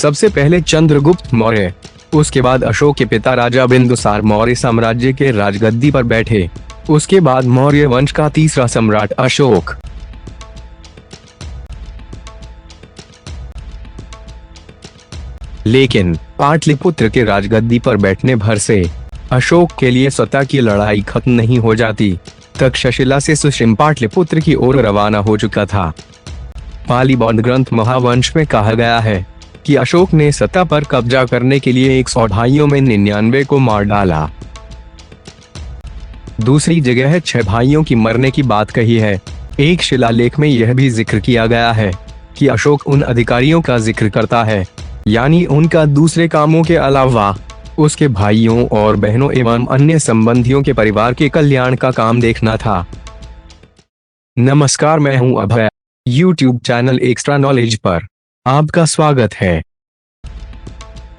सबसे पहले चंद्रगुप्त मौर्य, उसके बाद अशोक के पिता राजा बिंदुसार मौर्य साम्राज्य के राजगद्दी पर बैठे। उसके बाद मौर्य वंश का तीसरा सम्राट अशोक। लेकिन पाटलिपुत्र के राजगद्दी पर बैठने भर से अशोक के लिए सत्ता की लड़ाई खत्म नहीं हो जाती। तक्षशिला से सुशिम पाटलिपुत्र की ओर रवाना हो चुका था। पाली बौद्ध ग्रंथ महावंश में कहा गया है कि अशोक ने सत्ता पर कब्जा करने के लिए 100 भाइयों में 99 को मार डाला। दूसरी जगह 6 भाइयों की मरने की बात कही है। एक शिलालेख में यह भी जिक्र किया गया है कि अशोक उन अधिकारियों का जिक्र करता है, यानी उनका दूसरे कामों के अलावा उसके भाइयों और बहनों एवं अन्य संबंधियों के परिवार के कल्याण का काम देखना था। नमस्कार, मैं हूं अभय। YouTube चैनल एक्स्ट्रा नॉलेज पर आपका स्वागत है।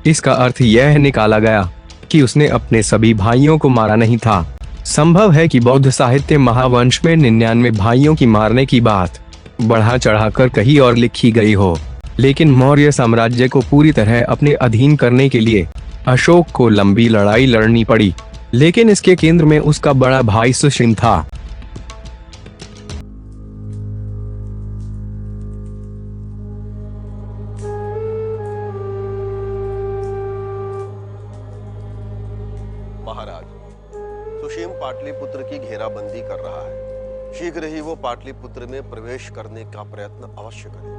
इसका अर्थ यह निकाला गया कि उसने अपने सभी भाइयों को मारा नहीं था। संभव है कि बौद्ध साहित्य महावंश में 99 भाइयों की मारने की बात बढ़ा चढ़ाकर कहीं और लिखी गई हो, लेकिन मौर्य साम्राज्य को पूरी तरह अपने अधीन करने के लिए अशोक को लंबी लड़ाई लड़नी पड़ी। लेकिन इसके केंद्र में उसका बड़ा भाई सुशिम था। महाराज, सुशिम पाटलिपुत्र की घेराबंदी कर रहा है। शीघ्र ही वो पाटलिपुत्र में प्रवेश करने का प्रयत्न अवश्य करेगा।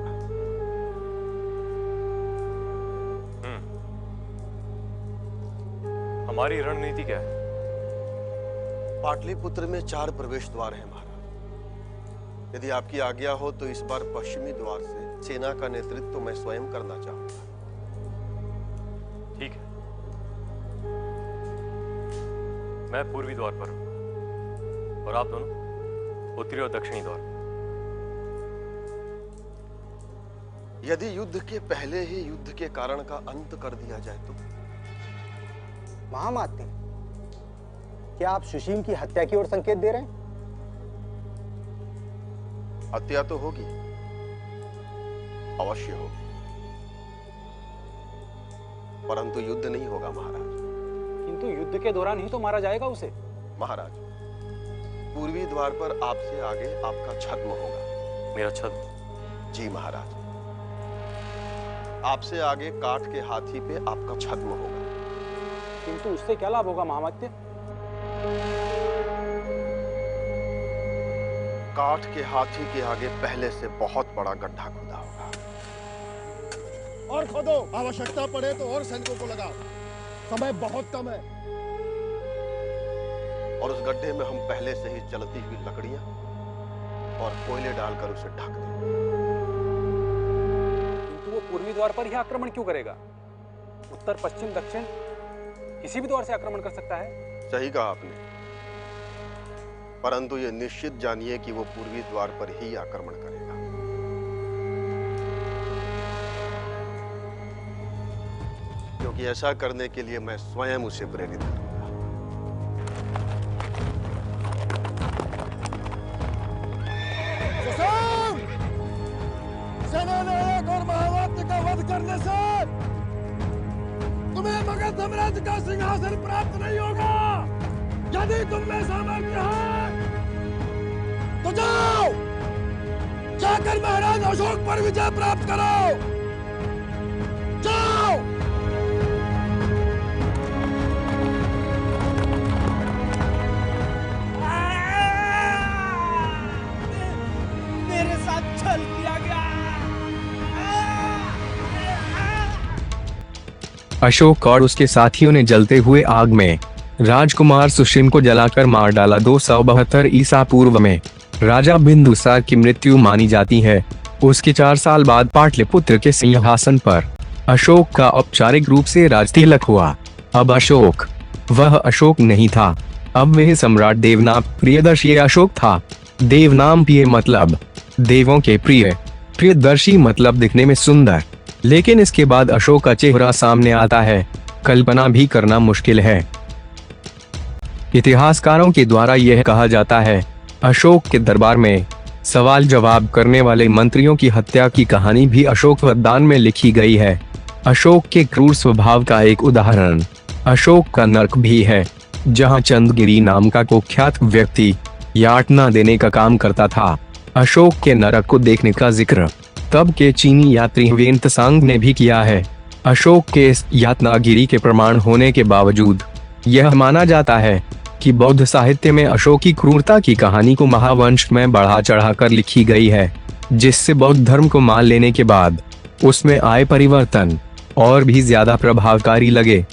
हमारी रणनीति क्या है? पाटलिपुत्र में 4 प्रवेश द्वार हैं महाराज। यदि आपकी आज्ञा हो तो इस बार पश्चिमी द्वार से सेना का नेतृत्व मैं स्वयं करना चाहूंगा। ठीक है, मैं पूर्वी द्वार पर हूं और आप दोनों उत्तरी और दक्षिणी द्वार। यदि युद्ध के पहले ही युद्ध के कारण का अंत कर दिया जाए तो? महामात्य, क्या आप सुशीम की हत्या की ओर संकेत दे रहे हैं? हत्या तो होगी, अवश्य होगी, परंतु युद्ध नहीं होगा महाराज। किंतु युद्ध के दौरान ही तो मारा जाएगा उसे। महाराज, पूर्वी द्वार पर आपसे आगे आपका छद्म होगा। मेरा छद्म? जी महाराज, आपसे आगे काठ के हाथी पे आपका छद्म होगा। किंतु उससे क्या लाभ होगा महामात्य? काठ के हाथी के आगे पहले से बहुत बड़ा गड्ढा खुदा होगा। और खोदो, आवश्यकता पड़े तो और सैनिकों को लगाओ, समय बहुत कम है। और उस गड्ढे में हम पहले से ही जलती हुई लकड़ियां और कोयले डालकर उसे ढक देंगे। किंतु वो पूर्वी द्वार पर ही आक्रमण क्यों करेगा? उत्तर, पश्चिम, दक्षिण किसी भी द्वार से आक्रमण कर सकता है। सही कहा आपने, परंतु यह निश्चित जानिए कि वो पूर्वी द्वार पर ही आक्रमण करेगा। क्योंकि ऐसा करने के लिए मैं स्वयं उसे प्रेरित करूंगा। सुशिम! सेनानायक और महामात्य का वध करने से तुम्हें मगध साम्राज्य का सिंहासन प्राप्त नहीं होगा। यदि तुम में सामर्थ्य है तो जाओ, जाकर महाराज अशोक पर विजय प्राप्त करो। जाओ। मेरे साथ छल किया गया। अशोक और उसके साथियों ने जलते हुए आग में राजकुमार सुशिम को जलाकर मार डाला। 272 ईसा पूर्व में राजा बिंदुसार की मृत्यु मानी जाती है। उसके 4 साल बाद पाटलिपुत्र के सिंहासन पर अशोक का औपचारिक रूप से राजतिलक हुआ। अब अशोक वह अशोक नहीं था, अब वह सम्राट देवनाम प्रियदर्शी अशोक था। देवनाम प्रिय मतलब देवों के प्रिय, प्रियदर्शी मतलब दिखने में सुंदर। लेकिन इसके बाद अशोक का चेहरा सामने आता है, कल्पना भी करना मुश्किल है। इतिहासकारों के द्वारा यह कहा जाता है, अशोक के दरबार में सवाल जवाब करने वाले मंत्रियों की हत्या की कहानी भी अशोक वरदान में लिखी गई है। अशोक के क्रूर स्वभाव का एक उदाहरण अशोक का नरक भी है, जहां चंद्रगिरी नाम का कुख्यात व्यक्ति यातना देने का काम करता था। अशोक के नरक को देखने का जिक्र तब के चीनी यात्री ह्वेन त्सांग ने भी किया है। अशोक के इस यातनागिरी के प्रमाण होने के बावजूद यह माना जाता है कि बौद्ध साहित्य में अशोक की क्रूरता की कहानी को महावंश में बढ़ा चढ़ाकर लिखी गई है, जिससे बौद्ध धर्म को मान लेने के बाद उसमें आए परिवर्तन और भी ज्यादा प्रभावकारी लगे।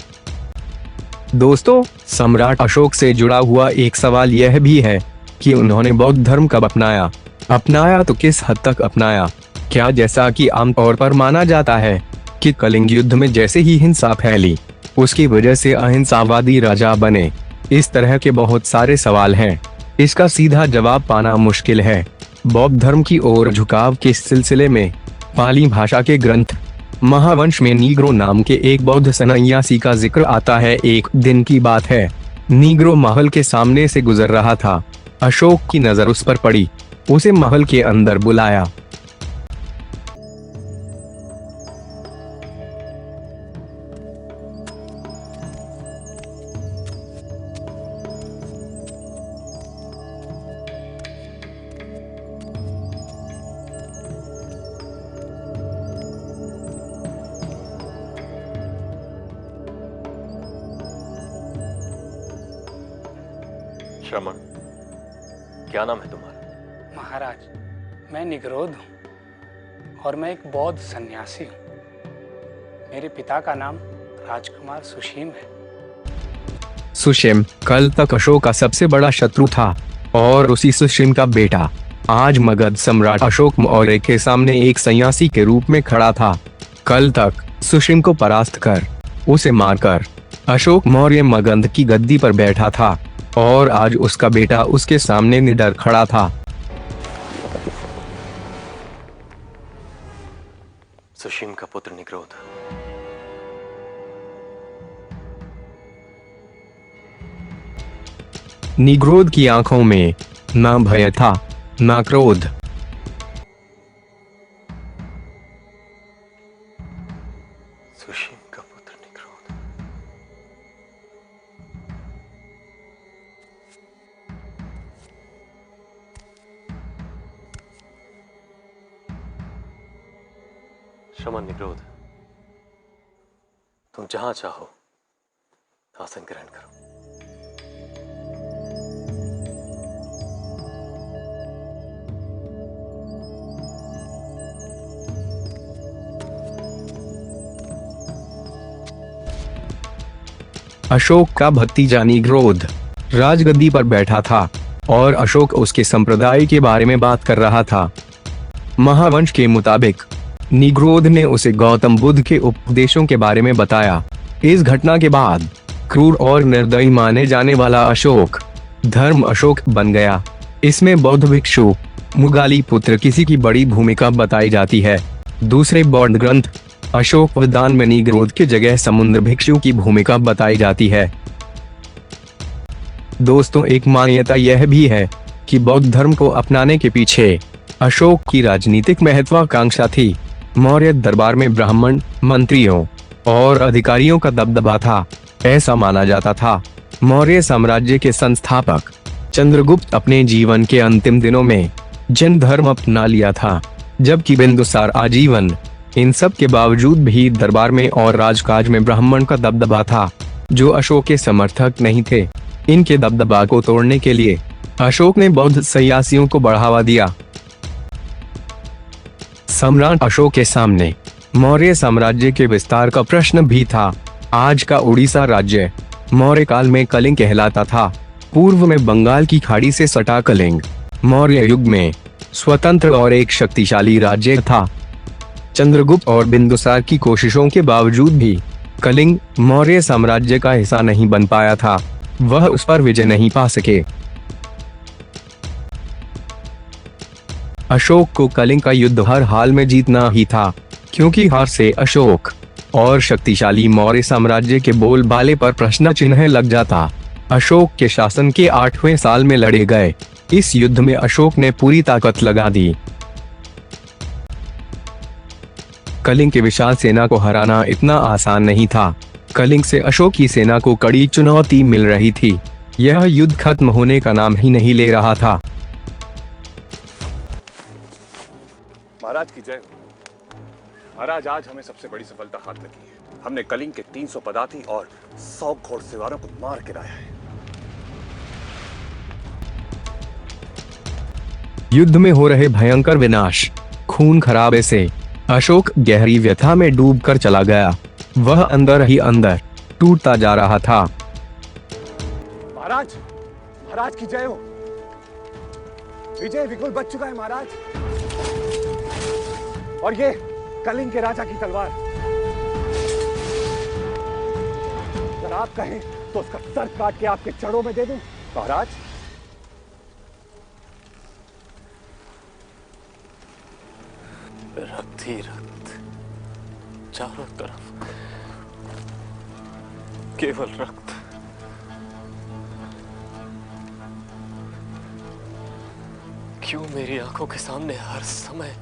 दोस्तों, सम्राट अशोक से जुड़ा हुआ एक सवाल यह भी है कि उन्होंने बौद्ध धर्म कब अपनाया तो किस हद तक अपनाया। क्या जैसा कि आमतौर पर माना जाता है कि कलिंग युद्ध में जैसे ही हिंसा फैली उसकी वजह से अहिंसावादी राजा बने, इस तरह के बहुत सारे सवाल हैं। इसका सीधा जवाब पाना मुश्किल है। बौद्ध धर्म की ओर झुकाव के सिलसिले में पाली भाषा के ग्रंथ महावंश में नीग्रो नाम के एक बौद्ध सन्यासी का जिक्र आता है। एक दिन की बात है, नीग्रो महल के सामने से गुजर रहा था। अशोक की नजर उस पर पड़ी, उसे महल के अंदर बुलाया। श्रमण, क्या नाम है तुम्हारा? महाराज, मैं निग्रोध हूँ और मैं एक बौद्ध सन्यासी हूँ। मेरे पिता का नाम राजकुमार सुशीम है। सुशीम कल तक अशोक का सबसे बड़ा शत्रु था और उसी सुशीम का बेटा आज मगध सम्राट अशोक मौर्य के सामने एक सन्यासी के रूप में खड़ा था। कल तक सुशीम को परास्त कर उसे मारकर अशोक मौर्य मगध की गद्दी पर बैठा था और आज उसका बेटा उसके सामने निडर खड़ा था। सुशीम का पुत्र निग्रोध। निग्रोध की आंखों में ना भय था ना क्रोध। सुशीम का पुत्र निग्रोध। श्रमण निग्रोध, तुम जहां चाहो आसन ग्रहण करो। अशोक का भतीजा निग्रोध राजगद्दी पर बैठा था और अशोक उसके संप्रदाय के बारे में बात कर रहा था। महावंश के मुताबिक निग्रोध ने उसे गौतम बुद्ध के उपदेशों के बारे में बताया। इस घटना के बाद क्रूर और निर्दयी माने जाने वाला अशोक धर्म अशोक बन गया। इसमें बौद्ध भिक्षु मुगाली पुत्र किसी की बड़ी भूमिका बताई जाती है। दूसरे बौद्ध ग्रंथ अशोक वदान में निग्रोध की जगह समुद्र भिक्षु की भूमिका बताई जाती है। दोस्तों, एक मान्यता यह भी है कि बौद्ध धर्म को अपनाने के पीछे अशोक की राजनीतिक महत्वाकांक्षा थी। मौर्य दरबार में ब्राह्मण मंत्रियों और अधिकारियों का दबदबा था। ऐसा माना जाता था मौर्य साम्राज्य के संस्थापक चंद्रगुप्त अपने जीवन के अंतिम दिनों में जैन धर्म अपना लिया था, जबकि बिंदुसार आजीवन। इन सब के बावजूद भी दरबार में और राजकाज में ब्राह्मण का दबदबा था, जो अशोक के समर्थक नहीं थे। इनके दबदबा को तोड़ने के लिए अशोक ने बौद्ध सन्यासियों को बढ़ावा दिया। सम्राट अशोक के सामने मौर्य साम्राज्य के विस्तार का प्रश्न भी था। आज का उड़ीसा राज्य मौर्य काल में कलिंग कहलाता था। पूर्व में बंगाल की खाड़ी से सटा कलिंग मौर्य युग में स्वतंत्र और एक शक्तिशाली राज्य था। चंद्रगुप्त और बिंदुसार की कोशिशों के बावजूद भी कलिंग मौर्य साम्राज्य का हिस्सा नहीं बन पाया था। वह उस पर विजय नहीं पा सके। अशोक को कलिंग का युद्ध हर हाल में जीतना ही था, क्योंकि हार से अशोक और शक्तिशाली मौर्य साम्राज्य के बोलबाले पर प्रश्न चिन्ह लग जाता। अशोक के शासन के 8वें साल में लड़े गए इस युद्ध में अशोक ने पूरी ताकत लगा दी। कलिंग की विशाल सेना को हराना इतना आसान नहीं था। कलिंग से अशोक की सेना को कड़ी चुनौती मिल रही थी। यह युद्ध खत्म होने का नाम ही नहीं ले रहा था। महाराज की जय हो। महाराज, आज हमें सबसे बड़ी सफलता हाथ लगी है। हमने कलिंग के 300 पदाती और 100 घोड़सवारों को मार गिराया है। युद्ध में हो रहे भयंकर विनाश, खून खराबे से अशोक गहरी व्यथा में डूबकर चला गया। वह अंदर ही अंदर टूटता जा रहा था। महाराज, महाराज की जय हो। विजय विपुल बच चुका है महाराज। और ये कलिंग के राजा की तलवार। अगर आप कहें तो उसका सर काट के आपके चरणों में दे दूं महाराज। रक्त ही रक्त, चारों तरफ केवल रक्त। क्यों मेरी आंखों के सामने हर समय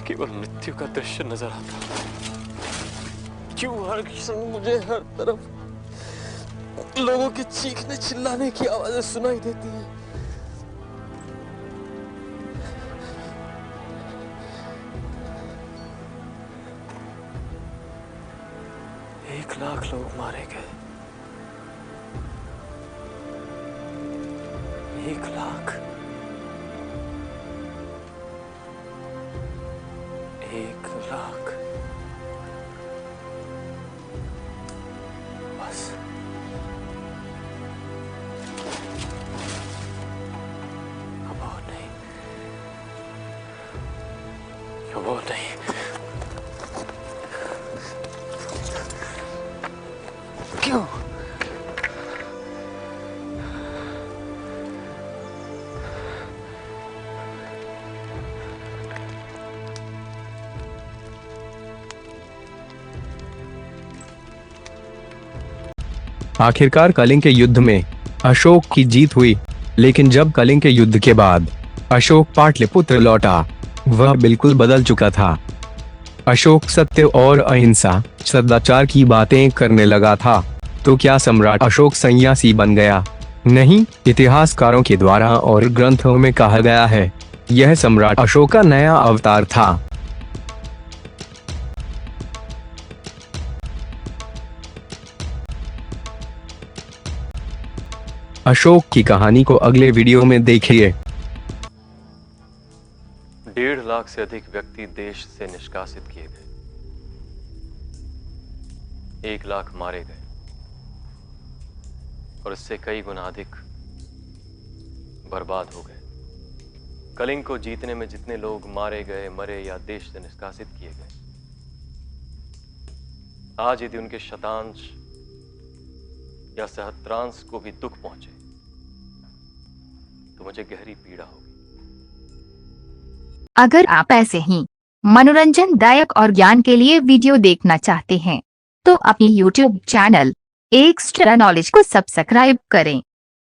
केवल मृत्यु का दृश्य नजर आता? क्यों हर क्षण मुझे हर तरफ लोगों के चीखने चिल्लाने की आवाजें सुनाई देती हैं? 1,00,000 लोग मारे गए। 1,00,000। 1,00,000। बस अब और नहीं, अब और नहीं। क्यों? आखिरकार कलिंग के युद्ध में अशोक की जीत हुई। लेकिन जब कलिंग के युद्ध के बाद अशोक पाटलिपुत्र लौटा, वह बिल्कुल बदल चुका था। अशोक सत्य और अहिंसा, सदाचार की बातें करने लगा था। तो क्या सम्राट अशोक सन्यासी बन गया? नहीं, इतिहासकारों के द्वारा और ग्रंथों में कहा गया है, यह सम्राट अशोक का नया अवतार था। अशोक की कहानी को अगले वीडियो में देखिए। 1.5 लाख से अधिक व्यक्ति देश से निष्कासित किए गए। 1 लाख मारे गए और इससे कई गुना अधिक बर्बाद हो गए। कलिंग को जीतने में जितने लोग मारे गए, मरे या देश से निष्कासित किए गए, आज यदि उनके शतांश या सहस्त्रांश को भी दुख पहुंचे तो मुझे गहरी पीड़ा होगी। अगर आप ऐसे ही मनोरंजनदायक और ज्ञान के लिए वीडियो देखना चाहते हैं तो अपनी YouTube चैनल एक्स्ट्रा नॉलेज को सब्सक्राइब करें।